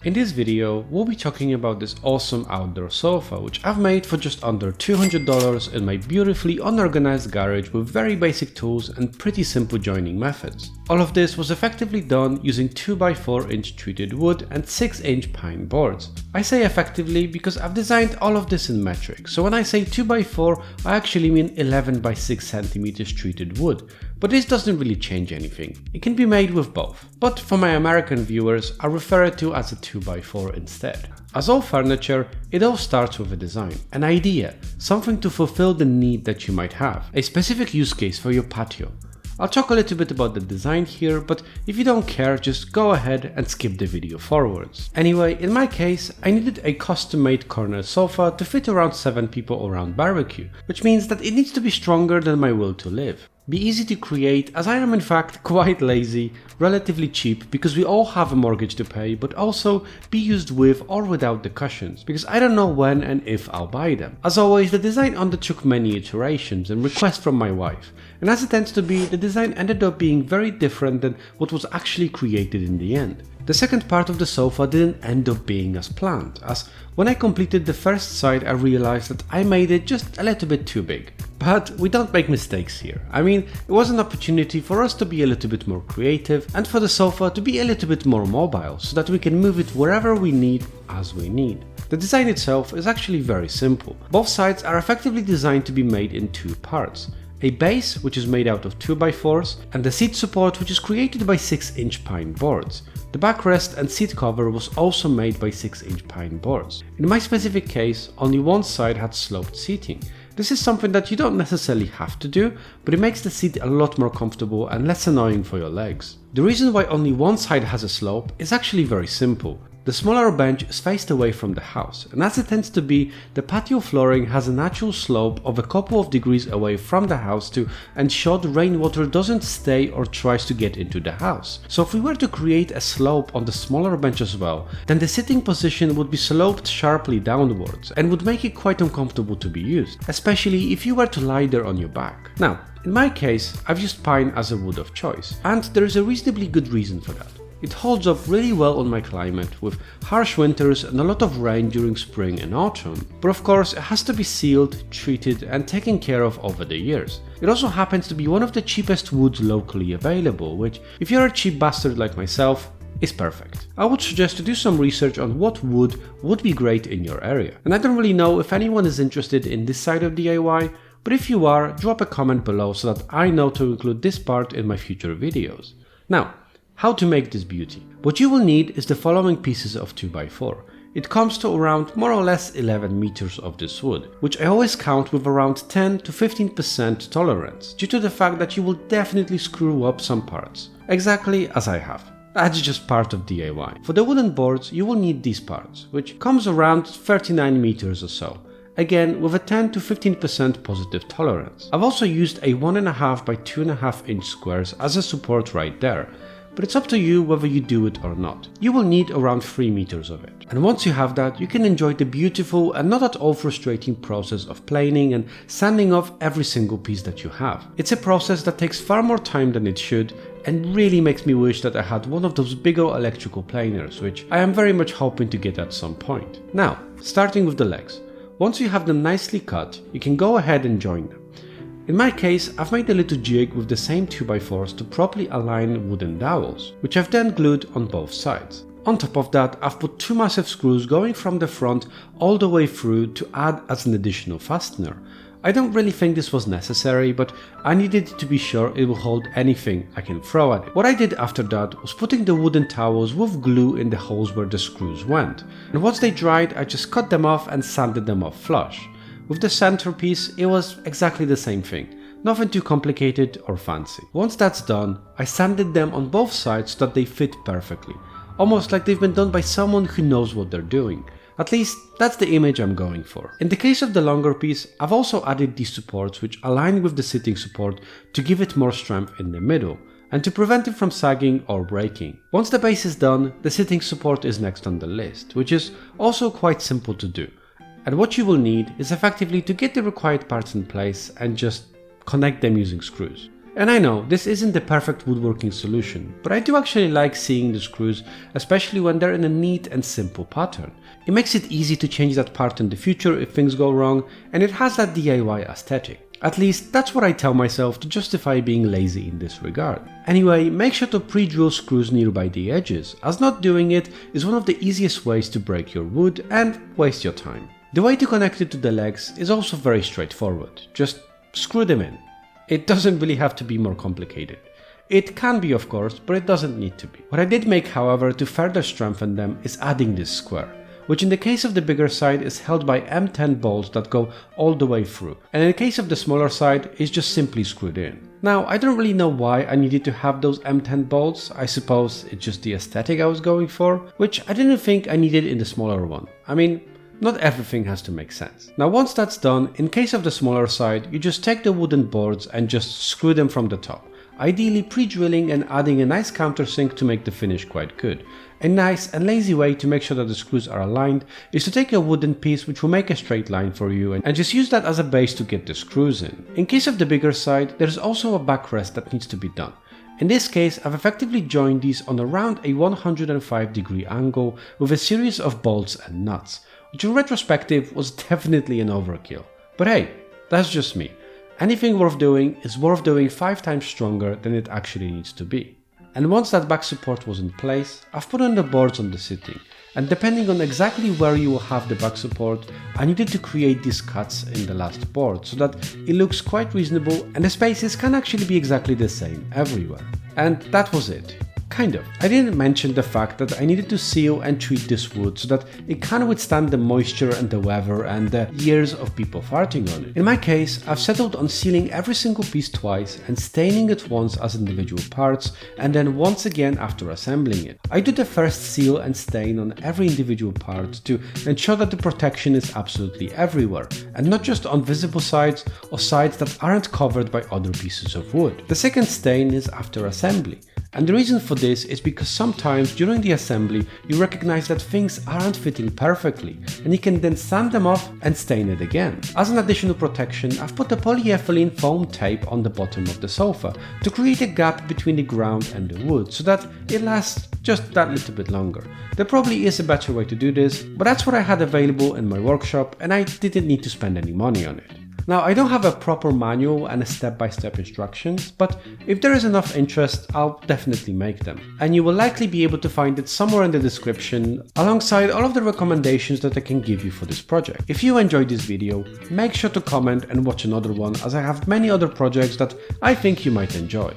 In this video, we'll be talking about this awesome outdoor sofa which I've made for just under $200 in my beautifully unorganized garage with very basic tools and pretty simple joining methods. All of this was effectively done using 2x4 inch treated wood and 6-inch pine boards. I say effectively because I've designed all of this in metric, so when I say 2x4 I actually mean 11 by 6 centimeters treated wood. But this doesn't really change anything. It can be made with both. But for my American viewers, I refer it to as a 2x4 instead. As all furniture, it all starts with a design, an idea, something to fulfill the need that you might have, a specific use case for your patio. I'll talk a little bit about the design here, but if you don't care, just go ahead and skip the video forwards. Anyway, in my case, I needed a custom-made corner sofa to fit around 7 people around barbecue, which means that it needs to be stronger than my will to live. Be easy to create, as I am in fact quite lazy, relatively cheap because we all have a mortgage to pay, but also be used with or without the cushions, because I don't know when and if I'll buy them. As always, the design undertook many iterations and requests from my wife, and as it tends to be, the design ended up being very different than what was actually created in the end. The second part of the sofa didn't end up being as planned, as when I completed the first side I realized that I made it just a little bit too big. But we don't make mistakes here. I mean, it was an opportunity for us to be a little bit more creative and for the sofa to be a little bit more mobile so that we can move it wherever we need as we need. The design itself is actually very simple. Both sides are effectively designed to be made in two parts. A base, which is made out of 2x4s, and the seat support, which is created by 6-inch pine boards. The backrest and seat cover was also made by 6-inch pine boards. In my specific case, only one side had sloped seating. This is something that you don't necessarily have to do, but it makes the seat a lot more comfortable and less annoying for your legs. The reason why only one side has a slope is actually very simple. The smaller bench is faced away from the house, and as it tends to be, the patio flooring has a natural slope of a couple of degrees away from the house to ensure the rainwater doesn't stay or tries to get into the house. So if we were to create a slope on the smaller bench as well, then the sitting position would be sloped sharply downwards and would make it quite uncomfortable to be used, especially if you were to lie there on your back. Now, in my case, I've used pine as a wood of choice, and there is a reasonably good reason for that. It holds up really well on my climate, with harsh winters and a lot of rain during spring and autumn. But of course, it has to be sealed, treated and taken care of over the years. It also happens to be one of the cheapest woods locally available, which, if you're a cheap bastard like myself, is perfect. I would suggest to do some research on what wood would be great in your area. And I don't really know if anyone is interested in this side of DIY, but if you are, drop a comment below so that I know to include this part in my future videos. Now, how to make this beauty? What you will need is the following pieces of 2x4. It comes to around more or less 11 meters of this wood, which I always count with around 10 to 15% tolerance, due to the fact that you will definitely screw up some parts, exactly as I have. That's just part of DIY. For the wooden boards, you will need these parts, which comes around 39 meters or so. Again, with a 10 to 15% positive tolerance. I've also used a 1.5 by 2.5 inch squares as a support right there, but it's up to you whether you do it or not. You will need around 3 meters of it. And once you have that, you can enjoy the beautiful and not at all frustrating process of planing and sanding off every single piece that you have. It's a process that takes far more time than it should and really makes me wish that I had one of those big old electrical planers, which I am very much hoping to get at some point. Now, starting with the legs. Once you have them nicely cut, you can go ahead and join them. In my case, I've made a little jig with the same 2x4s to properly align wooden dowels, which I've then glued on both sides. On top of that, I've put 2 massive screws going from the front all the way through to add as an additional fastener. I don't really think this was necessary, but I needed to be sure it will hold anything I can throw at it. What I did after that was putting the wooden towels with glue in the holes where the screws went, and once they dried I just cut them off and sanded them off flush. With the centerpiece, it was exactly the same thing, nothing too complicated or fancy. Once that's done, I sanded them on both sides so that they fit perfectly, almost like they've been done by someone who knows what they're doing. At least, that's the image I'm going for. In the case of the longer piece, I've also added these supports which align with the sitting support to give it more strength in the middle, and to prevent it from sagging or breaking. Once the base is done, the sitting support is next on the list, which is also quite simple to do. And what you will need is effectively to get the required parts in place and just connect them using screws. And I know, this isn't the perfect woodworking solution, but I do actually like seeing the screws, especially when they're in a neat and simple pattern. It makes it easy to change that part in the future if things go wrong, and it has that DIY aesthetic. At least that's what I tell myself to justify being lazy in this regard. Anyway, make sure to pre-drill screws nearby the edges, as not doing it is one of the easiest ways to break your wood and waste your time. The way to connect it to the legs is also very straightforward, just screw them in. It doesn't really have to be more complicated. It can be, of course, but it doesn't need to be. What I did make, however, to further strengthen them is adding this square, which in the case of the bigger side is held by M10 bolts that go all the way through, and in the case of the smaller side is just simply screwed in. Now, I don't really know why I needed to have those M10 bolts. I suppose it's just the aesthetic I was going for, which I didn't think I needed in the smaller one. I mean, not everything has to make sense. Now once that's done, in case of the smaller side, you just take the wooden boards and just screw them from the top, ideally pre-drilling and adding a nice countersink to make the finish quite good. A nice and lazy way to make sure that the screws are aligned is to take a wooden piece which will make a straight line for you and just use that as a base to get the screws in. In case of the bigger side, there's also a backrest that needs to be done. In this case, I've effectively joined these on around a 105-degree angle with a series of bolts and nuts, which in retrospective was definitely an overkill. But hey, that's just me. Anything worth doing is worth doing 5 times stronger than it actually needs to be. And once that back support was in place, I've put on the boards on the sitting, and depending on exactly where you will have the back support, I needed to create these cuts in the last board so that it looks quite reasonable and the spaces can actually be exactly the same everywhere. And that was it. Kind of. I didn't mention the fact that I needed to seal and treat this wood so that it can withstand the moisture and the weather and the years of people farting on it. In my case, I've settled on sealing every single piece twice and staining it once as individual parts and then once again after assembling it. I do the first seal and stain on every individual part to ensure that the protection is absolutely everywhere and not just on visible sides or sides that aren't covered by other pieces of wood. The second stain is after assembly. And the reason for this is because sometimes during the assembly you recognize that things aren't fitting perfectly and you can then sand them off and stain it again. As an additional protection, I've put a polyethylene foam tape on the bottom of the sofa to create a gap between the ground and the wood so that it lasts just that little bit longer. There probably is a better way to do this, but that's what I had available in my workshop and I didn't need to spend any money on it. Now, I don't have a proper manual and a step-by-step instructions, but if there is enough interest, I'll definitely make them. And you will likely be able to find it somewhere in the description, alongside all of the recommendations that I can give you for this project. If you enjoyed this video, make sure to comment and watch another one, as I have many other projects that I think you might enjoy.